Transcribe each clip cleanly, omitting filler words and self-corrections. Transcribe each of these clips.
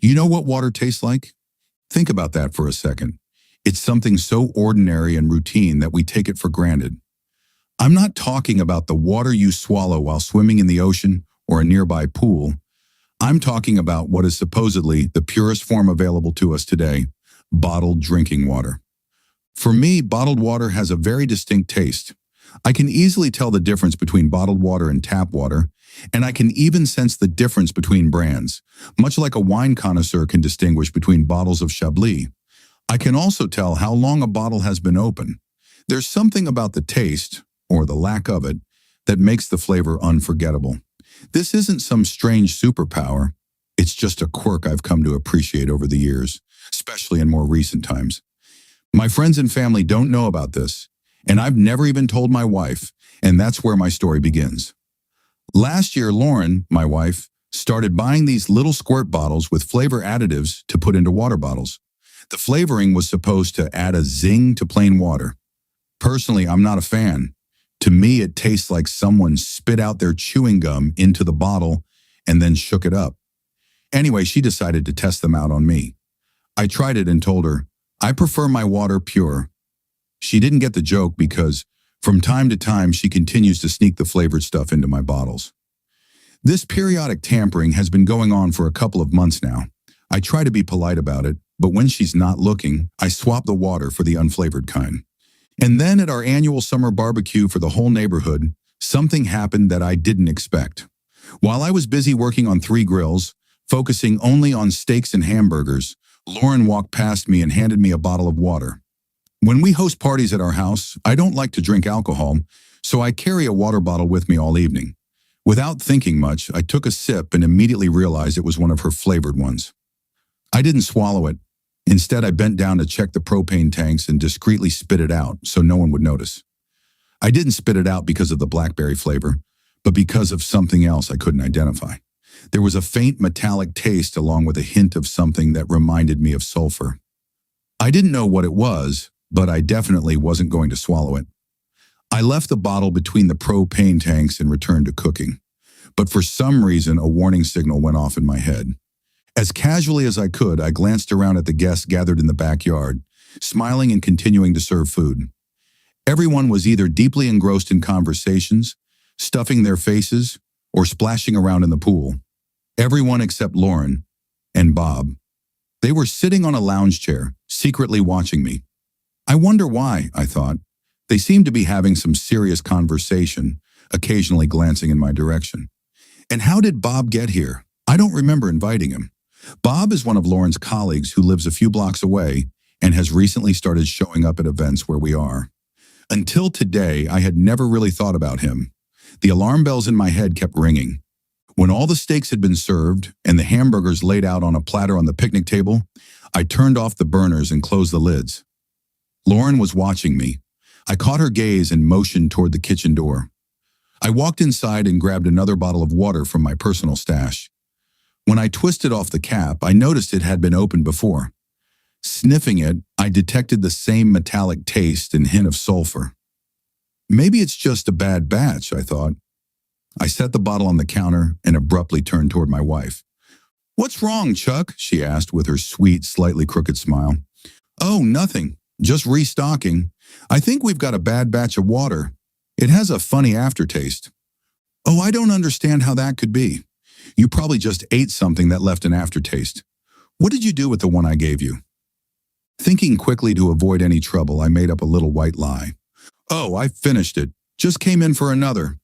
You know what water tastes like? Think about that for a second. It's something so ordinary and routine that we take it for granted. I'm not talking about the water you swallow while swimming in the ocean or a nearby pool. I'm talking about what is supposedly the purest form available to us today, bottled drinking water. For me, bottled water has a very distinct taste. I can easily tell the difference between bottled water and tap water, and I can even sense the difference between brands, much like a wine connoisseur can distinguish between bottles of Chablis. I can also tell how long a bottle has been open. There's something about the taste, or the lack of it, that makes the flavor unforgettable. This isn't some strange superpower. It's just a quirk I've come to appreciate over the years, especially in more recent times. My friends and family don't know about this, and I've never even told my wife, and that's where my story begins. Last year, Lauren, my wife, started buying these little squirt bottles with flavor additives to put into water bottles. The flavoring was supposed to add a zing to plain water. Personally, I'm not a fan. To me, it tastes like someone spit out their chewing gum into the bottle and then shook it up. Anyway, she decided to test them out on me. I tried it and told her, I prefer my water pure. She didn't get the joke because from time to time she continues to sneak the flavored stuff into my bottles. This periodic tampering has been going on for a couple of months now. I try to be polite about it, but when she's not looking, I swap the water for the unflavored kind. And then at our annual summer barbecue for the whole neighborhood, something happened that I didn't expect. While I was busy working on 3 grills, focusing only on steaks and hamburgers, Lauren walked past me and handed me a bottle of water. When we host parties at our house, I don't like to drink alcohol, so I carry a water bottle with me all evening. Without thinking much, I took a sip and immediately realized it was one of her flavored ones. I didn't swallow it. Instead, I bent down to check the propane tanks and discreetly spit it out so no one would notice. I didn't spit it out because of the blackberry flavor, but because of something else I couldn't identify. There was a faint metallic taste along with a hint of something that reminded me of sulfur. I didn't know what it was, but I definitely wasn't going to swallow it. I left the bottle between the propane tanks and returned to cooking. But for some reason, a warning signal went off in my head. As casually as I could, I glanced around at the guests gathered in the backyard, smiling and continuing to serve food. Everyone was either deeply engrossed in conversations, stuffing their faces, or splashing around in the pool. Everyone except Lauren and Bob. They were sitting on a lounge chair, secretly watching me. I wonder why, I thought. They seemed to be having some serious conversation, occasionally glancing in my direction. And how did Bob get here? I don't remember inviting him. Bob is one of Lauren's colleagues who lives a few blocks away and has recently started showing up at events where we are. Until today, I had never really thought about him. The alarm bells in my head kept ringing. When all the steaks had been served and the hamburgers laid out on a platter on the picnic table, I turned off the burners and closed the lids. Lauren was watching me. I caught her gaze and motioned toward the kitchen door. I walked inside and grabbed another bottle of water from my personal stash. When I twisted off the cap, I noticed it had been opened before. Sniffing it, I detected the same metallic taste and hint of sulfur. Maybe it's just a bad batch, I thought. I set the bottle on the counter and abruptly turned toward my wife. "What's wrong, Chuck?" she asked with her sweet, slightly crooked smile. "Oh, nothing. Just restocking. I think we've got a bad batch of water. It has a funny aftertaste." "Oh, I don't understand how that could be. You probably just ate something that left an aftertaste. What did you do with the one I gave you?" Thinking quickly to avoid any trouble, I made up a little white lie. "Oh, I finished it. Just came in for another."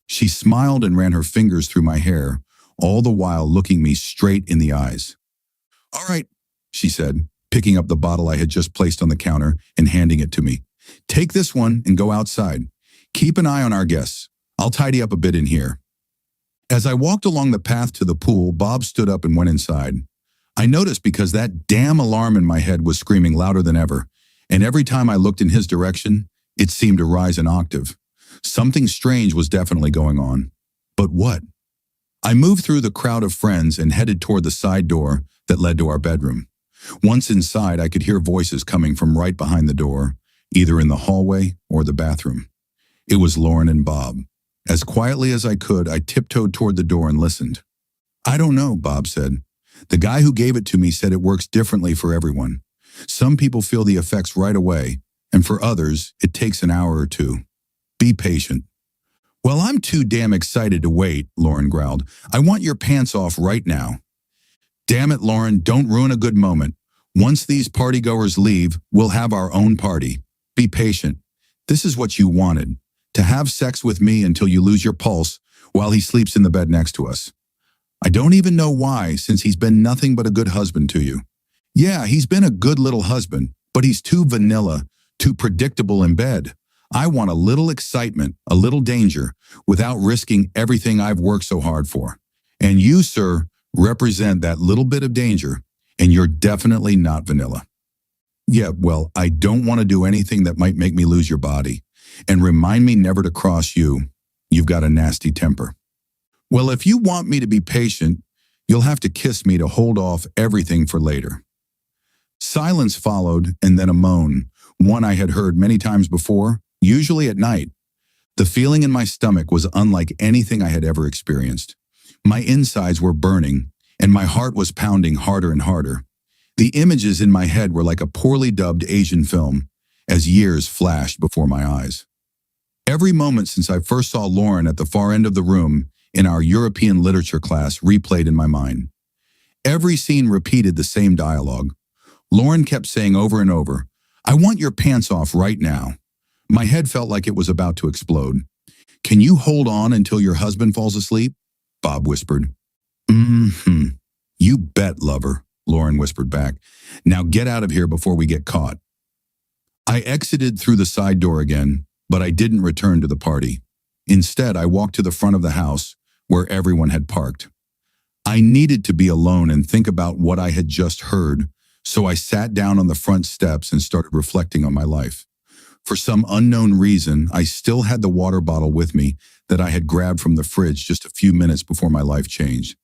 She smiled and ran her fingers through my hair, all the while looking me straight in the eyes. "All right," she said, picking up the bottle I had just placed on the counter and handing it to me. "Take this one and go outside. Keep an eye on our guests. I'll tidy up a bit in here." As I walked along the path to the pool, Bob stood up and went inside. I noticed because that damn alarm in my head was screaming louder than ever, and every time I looked in his direction, it seemed to rise an octave. Something strange was definitely going on. But what? I moved through the crowd of friends and headed toward the side door that led to our bedroom. Once inside, I could hear voices coming from right behind the door, either in the hallway or the bathroom. It was Lauren and Bob. As quietly as I could, I tiptoed toward the door and listened. "I don't know," Bob said. The guy who gave it to me said it works differently for everyone. Some people feel the effects right away, and for others, it takes an hour or two. Be patient. Well, I'm too damn excited to wait, Lauren growled. I want your pants off right now. Damn it, Lauren, don't ruin a good moment. Once these partygoers leave, we'll have our own party. Be patient. This is what you wanted, to have sex with me until you lose your pulse while he sleeps in the bed next to us. I don't even know why, since he's been nothing but a good husband to you. Yeah, he's been a good little husband, but he's too vanilla, too predictable in bed. I want a little excitement, a little danger, without risking everything I've worked so hard for. And you, sir, represent that little bit of danger, and you're definitely not vanilla. Yeah, well, I don't want to do anything that might make me lose your body. And remind me never to cross you. You've got a nasty temper. Well, if you want me to be patient, you'll have to kiss me to hold off everything for later. Silence followed, and then a moan, one I had heard many times before, usually at night. The feeling in my stomach was unlike anything I had ever experienced. My insides were burning, and my heart was pounding harder and harder. The images in my head were like a poorly dubbed Asian film, as years flashed before my eyes. Every moment since I first saw Lauren at the far end of the room in our European literature class replayed in my mind. Every scene repeated the same dialogue. Lauren kept saying over and over, I want your pants off right now. My head felt like it was about to explode. Can you hold on until your husband falls asleep? Bob whispered. Mm-hmm. You bet, lover, Lauren whispered back. Now get out of here before we get caught. I exited through the side door again, but I didn't return to the party. Instead, I walked to the front of the house, where everyone had parked. I needed to be alone and think about what I had just heard, so I sat down on the front steps and started reflecting on my life. For some unknown reason, I still had the water bottle with me that I had grabbed from the fridge just a few minutes before my life changed.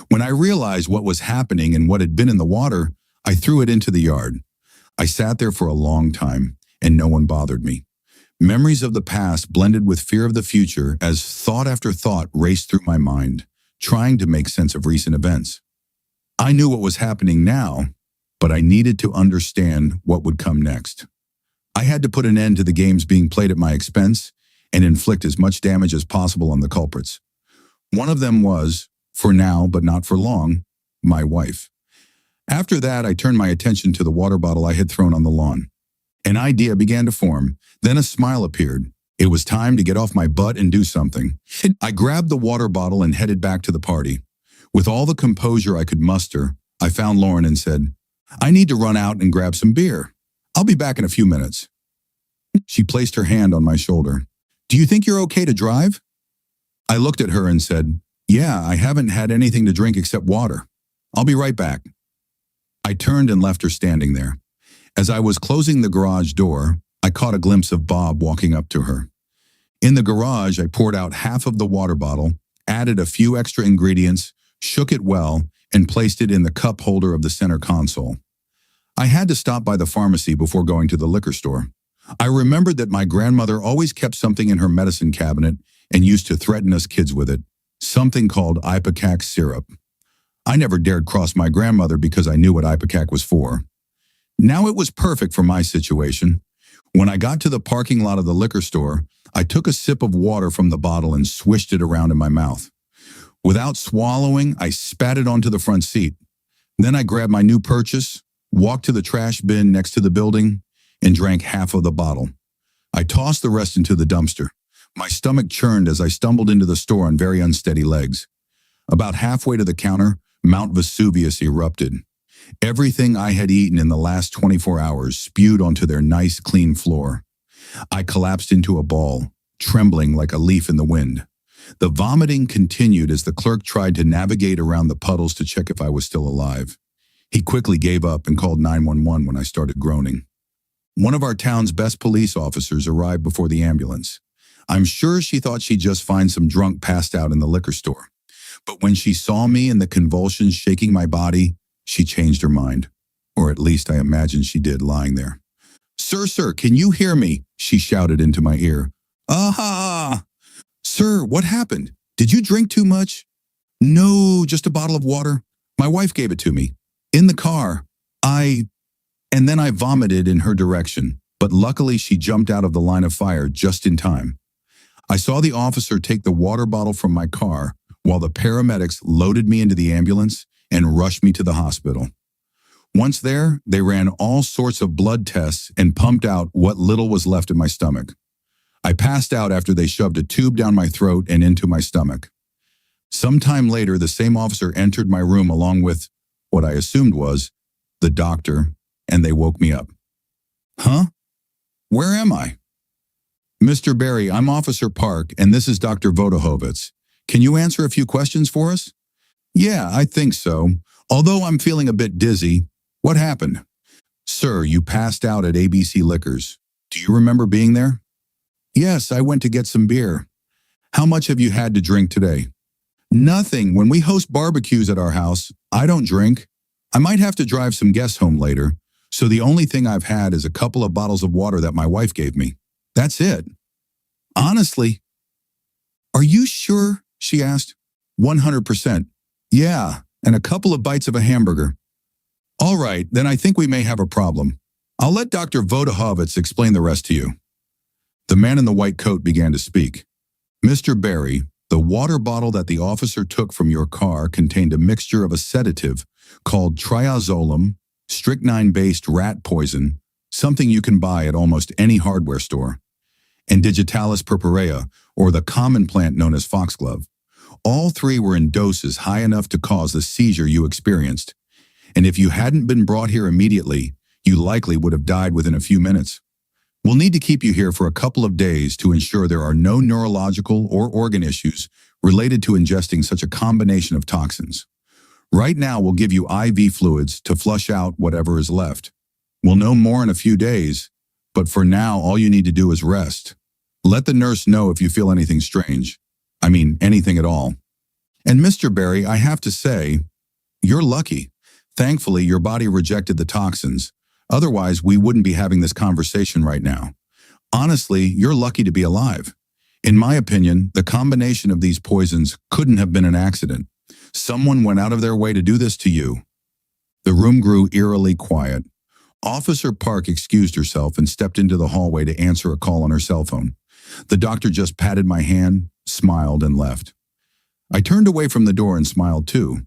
When I realized what was happening and what had been in the water, I threw it into the yard. I sat there for a long time, and no one bothered me. Memories of the past blended with fear of the future as thought after thought raced through my mind, trying to make sense of recent events. I knew what was happening now, but I needed to understand what would come next. I had to put an end to the games being played at my expense and inflict as much damage as possible on the culprits. One of them was, for now but not for long, my wife. After that, I turned my attention to the water bottle I had thrown on the lawn. An idea began to form, then a smile appeared. It was time to get off my butt and do something. I grabbed the water bottle and headed back to the party. With all the composure I could muster, I found Lauren and said, I need to run out and grab some beer. I'll be back in a few minutes. She placed her hand on my shoulder. Do you think you're okay to drive? I looked at her and said, yeah, I haven't had anything to drink except water. I'll be right back. I turned and left her standing there. As I was closing the garage door, I caught a glimpse of Bob walking up to her. In the garage, I poured out half of the water bottle, added a few extra ingredients, shook it well, and placed it in the cup holder of the center console. I had to stop by the pharmacy before going to the liquor store. I remembered that my grandmother always kept something in her medicine cabinet and used to threaten us kids with it, something called ipecac syrup. I never dared cross my grandmother because I knew what ipecac was for. Now it was perfect for my situation. When I got to the parking lot of the liquor store, I took a sip of water from the bottle and swished it around in my mouth. Without swallowing, I spat it onto the front seat. Then I grabbed my new purchase, walked to the trash bin next to the building, and drank half of the bottle. I tossed the rest into the dumpster. My stomach churned as I stumbled into the store on very unsteady legs. About halfway to the counter, Mount Vesuvius erupted. Everything I had eaten in the last 24 hours spewed onto their nice, clean floor. I collapsed into a ball, trembling like a leaf in the wind. The vomiting continued as the clerk tried to navigate around the puddles to check if I was still alive. He quickly gave up and called 911 when I started groaning. One of our town's best police officers arrived before the ambulance. I'm sure she thought she'd just find some drunk passed out in the liquor store. But when she saw me and the convulsions shaking my body, she changed her mind. Or at least I imagine she did, lying there. Sir, can you hear me? She shouted into my ear. Aha! Sir, what happened? Did you drink too much? No, just a bottle of water. My wife gave it to me. In the car. And then I vomited in her direction, but luckily she jumped out of the line of fire just in time. I saw the officer take the water bottle from my car while the paramedics loaded me into the ambulance and rushed me to the hospital. Once there, they ran all sorts of blood tests and pumped out what little was left in my stomach. I passed out after they shoved a tube down my throat and into my stomach. Sometime later, the same officer entered my room along with what I assumed was the doctor, and they woke me up. Huh? Where am I? Mr. Barry, I'm Officer Park, and this is Dr. Vodohovitz. Can you answer a few questions for us? Yeah, I think so. Although I'm feeling a bit dizzy. What happened? Sir, you passed out at ABC Liquors. Do you remember being there? Yes, I went to get some beer. How much have you had to drink today? Nothing. When we host barbecues at our house, I don't drink. I might have to drive some guests home later, so the only thing I've had is a couple of bottles of water that my wife gave me. That's it. Honestly. Are you sure? She asked. 100%. Yeah, and a couple of bites of a hamburger. All right, then I think we may have a problem. I'll let Dr. Vodohovitz explain the rest to you. The man in the white coat began to speak. Mr. Barry, the water bottle that the officer took from your car contained a mixture of a sedative called triazolam, strychnine-based rat poison, something you can buy at almost any hardware store, and digitalis purpurea, or the common plant known as foxglove. All three were in doses high enough to cause the seizure you experienced, and if you hadn't been brought here immediately, you likely would have died within a few minutes. We'll need to keep you here for a couple of days to ensure there are no neurological or organ issues related to ingesting such a combination of toxins. Right now, we'll give you IV fluids to flush out whatever is left. We'll know more in a few days, but for now, all you need to do is rest. Let the nurse know if you feel anything strange. I mean, anything at all. And Mr. Barry, I have to say, you're lucky. Thankfully, your body rejected the toxins. Otherwise, we wouldn't be having this conversation right now. Honestly, you're lucky to be alive. In my opinion, the combination of these poisons couldn't have been an accident. Someone went out of their way to do this to you. The room grew eerily quiet. Officer Park excused herself and stepped into the hallway to answer a call on her cell phone. The doctor just patted my hand, smiled, and left. I turned away from the door and smiled too,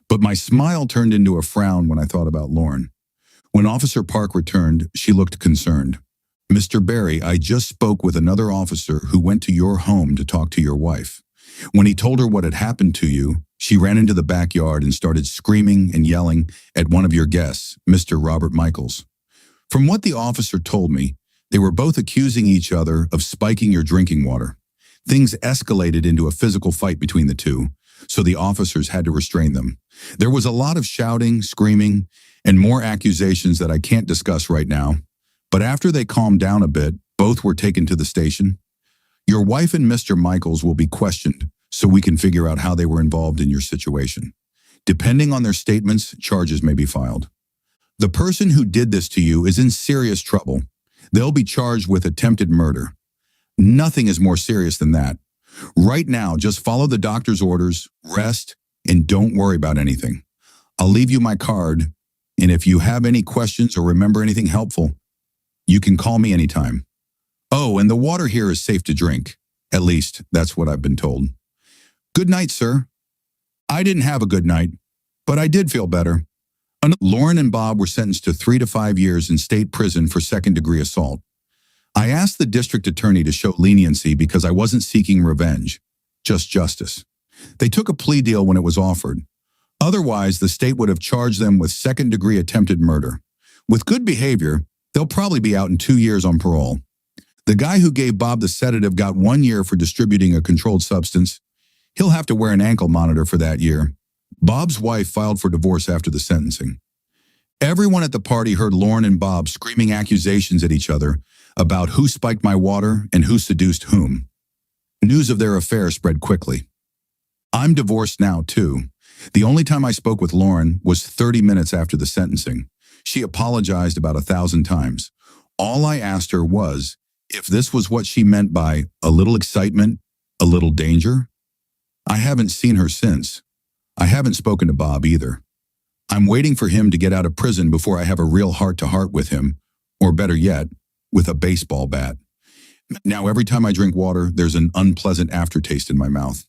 but my smile turned into a frown when I thought about Lauren. When Officer Park returned, she looked concerned. Mr. Barry, I just spoke with another officer who went to your home to talk to your wife. When he told her what had happened to you, she ran into the backyard and started screaming and yelling at one of your guests, Mr. Robert Michaels. From what the officer told me, they were both accusing each other of spiking your drinking water. Things escalated into a physical fight between the two, so the officers had to restrain them. There was a lot of shouting, screaming, and more accusations that I can't discuss right now. But after they calmed down a bit, both were taken to the station. Your wife and Mr. Michaels will be questioned so we can figure out how they were involved in your situation. Depending on their statements, charges may be filed. The person who did this to you is in serious trouble. They'll be charged with attempted murder. Nothing is more serious than that. Right now, just follow the doctor's orders, rest, and don't worry about anything. I'll leave you my card, and if you have any questions or remember anything helpful, you can call me anytime. Oh, and the water here is safe to drink. At least, that's what I've been told. Good night, sir. I didn't have a good night, but I did feel better. Lauren and Bob were sentenced to 3 to 5 years in state prison for second-degree assault. I asked the district attorney to show leniency because I wasn't seeking revenge, just justice. They took a plea deal when it was offered. Otherwise, the state would have charged them with second-degree attempted murder. With good behavior, they'll probably be out in 2 years on parole. The guy who gave Bob the sedative got 1 year for distributing a controlled substance. He'll have to wear an ankle monitor for that year. Bob's wife filed for divorce after the sentencing. Everyone at the party heard Lauren and Bob screaming accusations at each other about who spiked my water and who seduced whom. News of their affair spread quickly. I'm divorced now, too. The only time I spoke with Lauren was 30 minutes after the sentencing. She apologized about 1,000 times. All I asked her was if this was what she meant by a little excitement, a little danger. I haven't seen her since. I haven't spoken to Bob either. I'm waiting for him to get out of prison before I have a real heart-to-heart with him, or better yet, with a baseball bat. Now, every time I drink water, there's an unpleasant aftertaste in my mouth.